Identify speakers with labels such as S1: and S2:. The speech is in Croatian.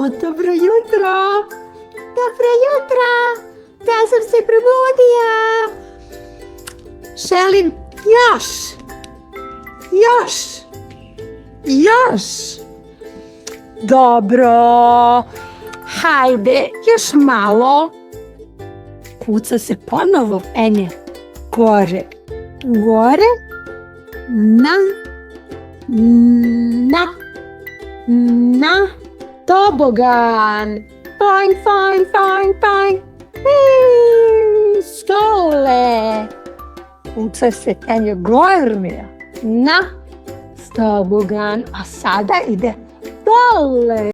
S1: Dobro jutro! Dobro jutro! Ja sam se probudio! Želim još! Dobro! Hajde, još malo! Kuca se ponovo penje gore. Na tobogan. Fajn. Stole. Kuca se penje gore na tobogan, a sada ide dole.